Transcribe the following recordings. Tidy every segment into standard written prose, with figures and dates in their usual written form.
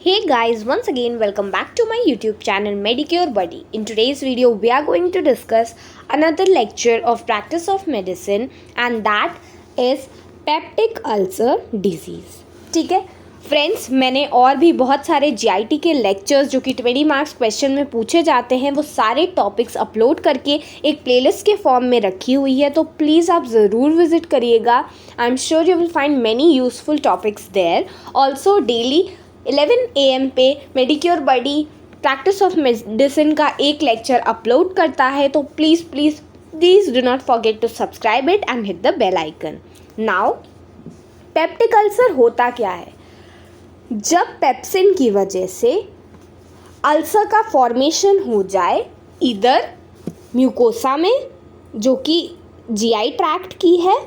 Hey guys, once again welcome back to my YouTube channel Medicure Buddy. In today's video we are going to discuss another lecture of practice of medicine and that is peptic ulcer disease. ठीक है friends, मैंने और भी बहुत सारे GIT के lectures जो कि 20 मार्क्स क्वेश्चन में पूछे जाते हैं वो सारे टॉपिक्स अपलोड करके एक प्लेलिस्ट के फॉर्म में रखी हुई है, तो प्लीज़ आप ज़रूर विजिट करिएगा. I am sure you will find many useful topics there. Also daily 11 AM पे Medicure Buddy practice of medicine का एक लेक्चर अपलोड करता है, तो please do not forget to subscribe it and hit the bell icon. Now peptic ulcer होता क्या है? जब पेप्सिन की वजह से अल्सर का फॉर्मेशन हो जाए इधर म्यूकोसा में जो कि जीआई ट्रैक्ट की है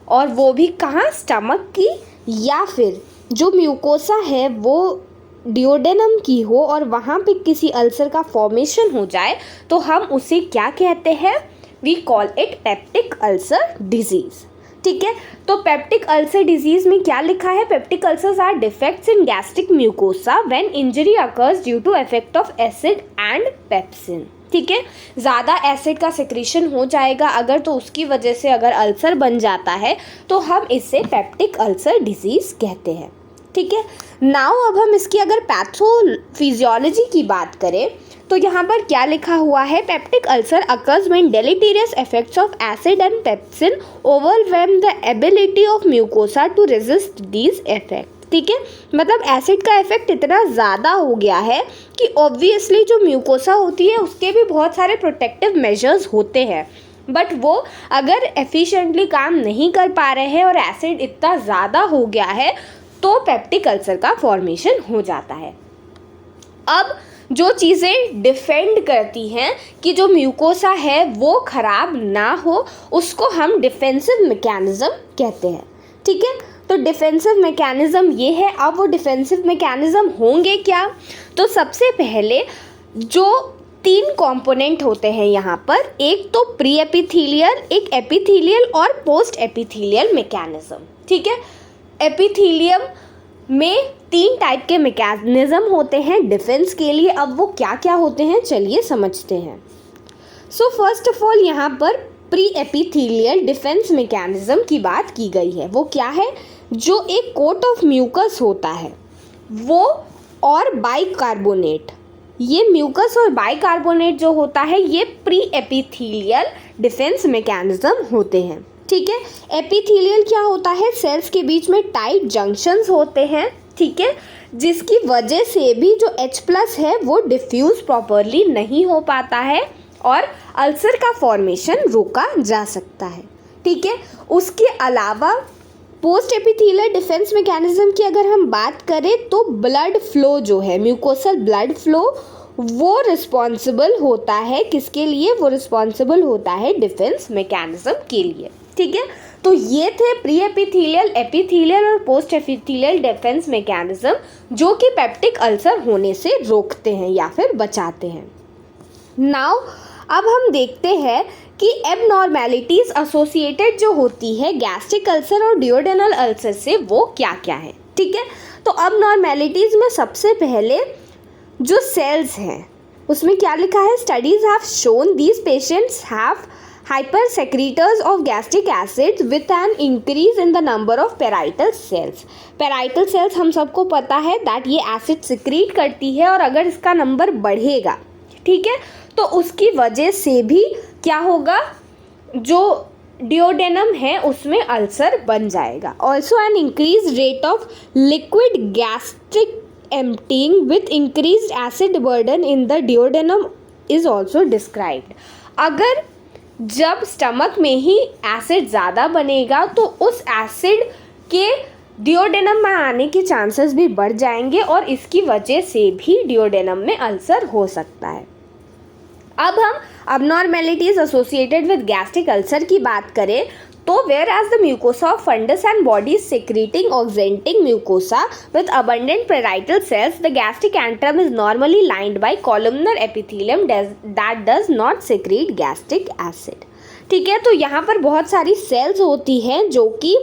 और वो भी कहाँ, स्टमक की, या फिर जो म्यूकोसा है वो डिओडेनम की हो और वहाँ पे किसी अल्सर का फॉर्मेशन हो जाए, तो हम उसे क्या कहते हैं? We call it peptic ulcer disease. ठीक है, तो पेप्टिक अल्सर डिजीज़ में क्या लिखा है? Peptic ulcers are defects in gastric mucosa when injury occurs due to effect of acid and pepsin. ठीक है, ज़्यादा एसिड का सिक्रीशन हो जाएगा अगर, तो उसकी वजह से अगर अल्सर बन जाता है तो हम इसे पेप्टिक अल्सर डिजीज़ कहते हैं. ठीक है, नाउ अब हम इसकी अगर पैथोफिजियोलॉजी की बात करें तो यहाँ पर क्या लिखा हुआ है? Peptic ulcer occurs when deleterious effects of acid and pepsin overwhelm the ability of mucosa to resist these effect. ठीक है, मतलब एसिड का इफेक्ट इतना ज़्यादा हो गया है कि ऑब्वियसली जो म्यूकोसा होती है उसके भी बहुत सारे प्रोटेक्टिव मेजर्स होते हैं, बट वो अगर एफिशिएंटली काम नहीं कर पा रहे हैं और एसिड इतना ज़्यादा हो गया है तो पेप्टिक अल्सर का फॉर्मेशन हो जाता है. अब जो चीज़ें डिफेंड करती हैं कि जो म्यूकोसा है वो ख़राब ना हो, उसको हम डिफेंसिव मैकेनिज़्म कहते हैं. ठीक है, तो डिफेंसिव मैकेनिज़्म ये है. अब वो डिफेंसिव मैकेनिज़्म होंगे क्या? तो सबसे पहले जो 3 कंपोनेंट होते हैं यहाँ पर, एक तो प्री एपिथेलियल, एक एपिथेलियल और पोस्ट एपिथेलियल मैकेनिज़्म. ठीक है, एपिथेलियम में 3 टाइप के मैकेनिज़्म होते हैं डिफेंस के लिए. अब वो क्या क्या होते हैं चलिए समझते हैं. सो फर्स्ट ऑफ ऑल यहाँ पर प्री एपिथेलियल डिफेंस मैकेनिज़्म की बात की गई है. वो क्या है? जो एक कोट ऑफ म्यूकस होता है वो और बाइकार्बोनेट, ये म्यूकस और बाइकार्बोनेट जो होता है ये प्री एपिथेलियल डिफेंस मैकेनिज़्म होते हैं. ठीक है, एपिथेलियल क्या होता है? सेल्स के बीच में टाइट जंक्शंस होते हैं. ठीक है, जिसकी वजह से भी जो H+ है वो डिफ्यूज़ प्रॉपरली नहीं हो पाता है और अल्सर का फॉर्मेशन रोका जा सकता है. ठीक है, उसके अलावा पोस्ट एपिथेलियल डिफेंस मैकेनिज़्म की अगर हम बात करें तो ब्लड फ्लो जो है, म्यूकोसल ब्लड फ्लो, वो रिस्पॉन्सिबल होता है किसके लिए? वो रिस्पॉन्सिबल होता है डिफेंस मैकेनिज़्म के लिए. ठीक है, तो ये थे प्री एपिथेलियल, एपिथेलियल और पोस्ट एपिथेलियल डिफेंस मैकेनिज़्म जो कि पेप्टिक अल्सर होने से रोकते हैं या फिर बचाते हैं. नाउ अब हम देखते हैं कि एबनॉर्मेलिटीज़ एसोसिएटेड जो होती है गैस्ट्रिक अल्सर और डिओडेनल अल्सर से वो क्या क्या है. ठीक है, तो एबनॉर्मेलिटीज़ में सबसे पहले जो सेल्स हैं उसमें क्या लिखा है? Studies have shown these patients have hyper secretors of gastric acid with an increase in the number of parietal cells. Parietal cells हम सबको पता है दैट ये एसिड सिक्रीट करती है और अगर इसका नंबर बढ़ेगा, ठीक है, तो उसकी वजह से भी क्या होगा? जो डिओडेनम है उसमें अल्सर बन जाएगा. Also an increase rate of liquid gastric emptying with increase acid burden in the duodenum is also described. अगर जब स्टमक में ही एसिड ज़्यादा बनेगा तो उस एसिड के डिओडेनम में आने के चांसेस भी बढ़ जाएंगे और इसकी वजह से भी डिओडेनम में अल्सर हो सकता है. अब हम abnormalities associated with gastric ulcer की बात करें तो where as the mucosa of fundus and bodies secreting oxyntic mucosa with abundant parietal cells, the gastric antrum is normally lined by columnar epithelium that does not secrete gastric acid. ठीक है, तो यहाँ पर बहुत सारी सेल्स होती हैं जो कि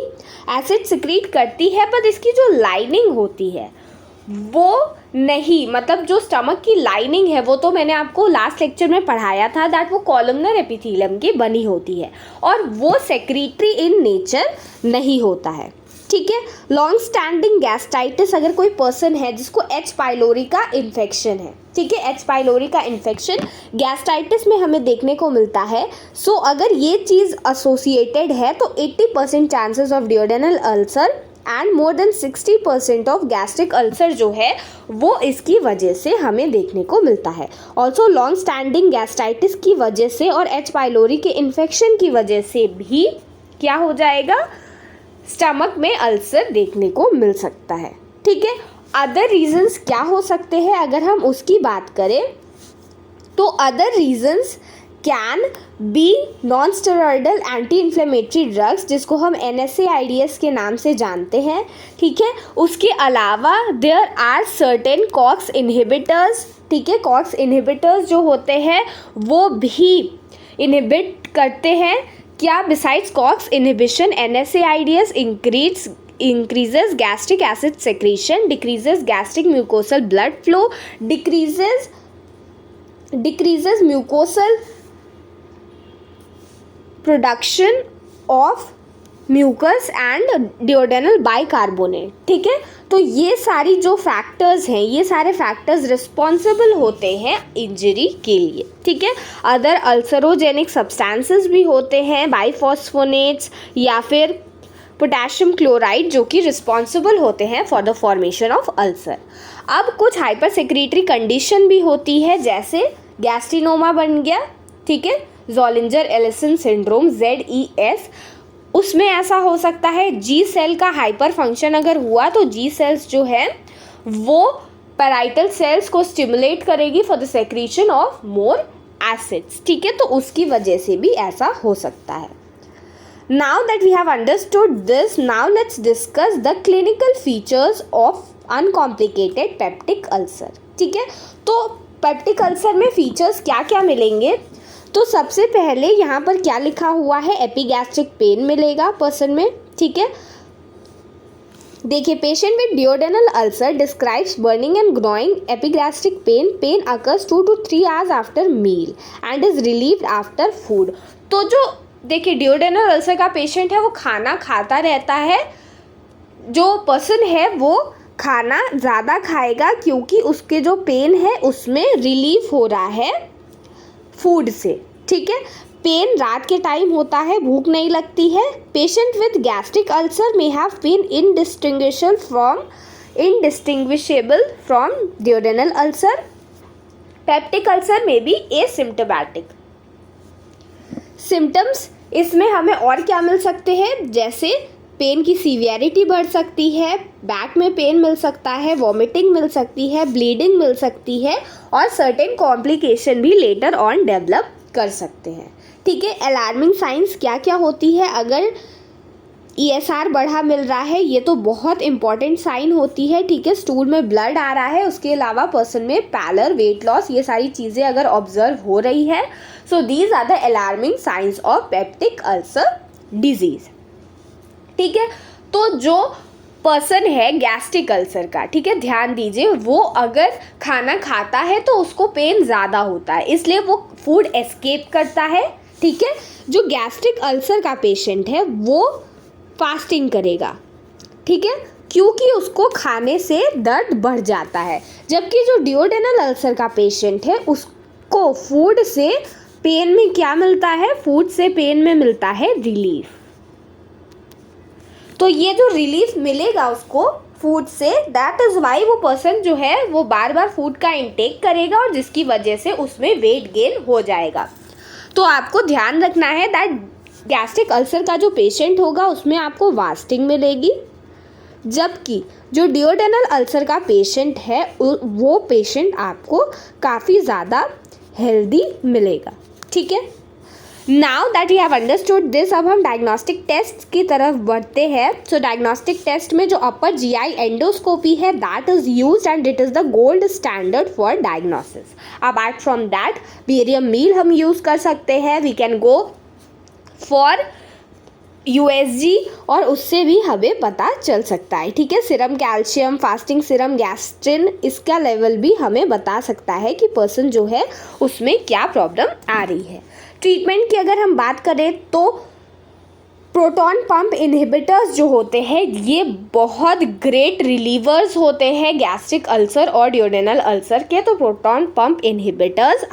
एसिड सिक्रीट करती है, पर इसकी जो लाइनिंग होती है वो नहीं, मतलब जो स्टमक की लाइनिंग है वो तो मैंने आपको लास्ट लेक्चर में पढ़ाया था दैट वो कॉलमनर एपिथेलियम की बनी होती है और वो सेक्रेटरी इन नेचर नहीं होता है, ठीक है। लॉन्ग स्टैंडिंग गैस्ट्राइटिस, अगर कोई पर्सन है जिसको एच पाइलोरी का इन्फेक्शन है, ठीक है, एच पाइलोरी का इन्फेक्शन गैस्ट्राइटिस में हमें देखने को मिलता है। सो अगर ये चीज़ एसोसिएटेड है तो 80% chances of duodenal ulcer and more than 60% of gastric ulcer जो है वो इसकी वजह से हमें देखने को मिलता है। ऑल्सो लॉन्ग स्टैंडिंग गैस्ट्राइटिस की वजह से और एच पाइलोरी के इन्फेक्शन की वजह से भी क्या हो जाएगा, स्टमक में अल्सर देखने को मिल सकता है, ठीक है। अदर रीजंस क्या हो सकते हैं अगर हम उसकी बात करें तो other reasons can be non steroidal anti inflammatory drugs जिसको हम NSAIDs के नाम से जानते हैं, ठीक है। उसके अलावा there are certain COX inhibitors, ठीक है, कॉक्स इनहिबिटर्स जो होते हैं वो भी इनहिबिट करते हैं क्या, besides COX inhibition NSAIDs increases gastric acid secretion, decreases gastric mucosal blood flow, decreases mucosal production of mucus and duodenal bicarbonate, ठीक है। तो ये सारी जो फैक्टर्स हैं, ये सारे फैक्टर्स रिस्पॉन्सिबल होते हैं इंजरी के लिए, ठीक है। अदर अल्सरोजेनिक सब्सटेंसेस भी होते हैं, बाइफॉस्फोनेट्स या फिर पोटेशियम क्लोराइड जो कि रिस्पॉन्सिबल होते हैं for the formation of ulcer. अब कुछ हाइपर सेक्रेटरी कंडीशन भी होती है जैसे गैस्ट्रिनोमा बन गया, ठीक है, ज़ोलिंजर एलिसन सिंड्रोम ZES, उसमें ऐसा हो सकता है जी सेल का हाइपर फंक्शन अगर हुआ तो जी सेल्स जो है वो पैराइटल सेल्स को स्टिमुलेट करेगी for the secretion of more acids, ठीक है, तो उसकी वजह से भी ऐसा हो सकता है। Now that we have understood this, now let's discuss the clinical features of uncomplicated peptic ulcer, ठीक है। तो पेप्टिक अल्सर में फीचर्स क्या क्या मिलेंगे, तो सबसे पहले यहाँ पर क्या लिखा हुआ है, एपिगैस्ट्रिक पेन मिलेगा पर्सन में, ठीक है। देखिए, patient with duodenal ulcer describes burning and gnawing epigastric pain occurs 2 to 3 hours after meal and is relieved after food. तो जो देखिए डियोडेनल अल्सर का पेशेंट है वो खाना खाता रहता है, जो पर्सन है वो खाना ज़्यादा खाएगा क्योंकि उसके जो पेन है उसमें रिलीफ हो रहा है फूड से, ठीक है। पेन रात के टाइम होता है, भूख नहीं लगती है। Patient with gastric ulcer may have pain indistinguishable from duodenal ulcer. Peptic ulcer में भी एसिम्प्टोमेटिक सिम्टम्स इसमें हमें और क्या मिल सकते हैं, जैसे पेन की सीवियरिटी बढ़ सकती है, बैक में पेन मिल सकता है, वॉमिटिंग मिल सकती है, ब्लीडिंग मिल सकती है और सर्टेन कॉम्प्लिकेशन भी लेटर ऑन डेवलप कर सकते हैं, ठीक है। अलार्मिंग साइंस क्या क्या होती है, अगर ESR बढ़ा मिल रहा है ये तो बहुत इंपॉर्टेंट साइन होती है, ठीक है। स्टूल में ब्लड आ रहा है, उसके अलावा पर्सन में पैलर, वेट लॉस, ये सारी चीज़ें अगर ऑब्जर्व हो रही है, so these are the alarming signs of peptic ulcer disease, ठीक है। तो जो पर्सन है गैस्ट्रिक अल्सर का, ठीक है, ध्यान दीजिए, वो अगर खाना खाता है तो उसको पेन ज़्यादा होता है, इसलिए वो फूड एस्केप करता है, ठीक है। जो गैस्ट्रिक अल्सर का पेशेंट है वो फास्टिंग करेगा, ठीक है, क्योंकि उसको खाने से दर्द बढ़ जाता है, जबकि जो डियोडेनल अल्सर का पेशेंट है उसको फूड से पेन में क्या मिलता है, फूड से पेन में मिलता है रिलीफ। तो ये जो रिलीफ मिलेगा उसको फूड से, दैट इज़ वाई वो पर्सन जो है वो बार बार फूड का इंटेक करेगा और जिसकी वजह से उसमें वेट गेन हो जाएगा। तो आपको ध्यान रखना है दैट गैस्ट्रिक अल्सर का जो पेशेंट होगा उसमें आपको फास्टिंग मिलेगी, जबकि जो डियोडेनल अल्सर का पेशेंट है वो पेशेंट आपको काफ़ी ज़्यादा हेल्दी मिलेगा, ठीक है। Now that you have understood this, अब हम डायग्नोस्टिक टेस्ट की तरफ बढ़ते हैं। सो डायग्नोस्टिक टेस्ट में जो अपर GI एंडोस्कोपी है that is use and it is the gold standard for diagnosis. Apart from that barium meal हम यूज़ कर सकते हैं, we can go for USG और उससे भी हमें पता चल सकता है, ठीक है। Serum calcium, fasting serum gastrin, इसका लेवल भी हमें बता सकता है कि पर्सन जो है उसमें क्या प्रॉब्लम आ रही है। ट्रीटमेंट की अगर हम बात करें तो प्रोटॉन पंप इनहिबिटर्स जो होते हैं ये बहुत ग्रेट रिलीवर्स होते हैं गैस्ट्रिक अल्सर और ड्यूडेनल अल्सर के। तो प्रोटॉन पंप इनहिबिटर्स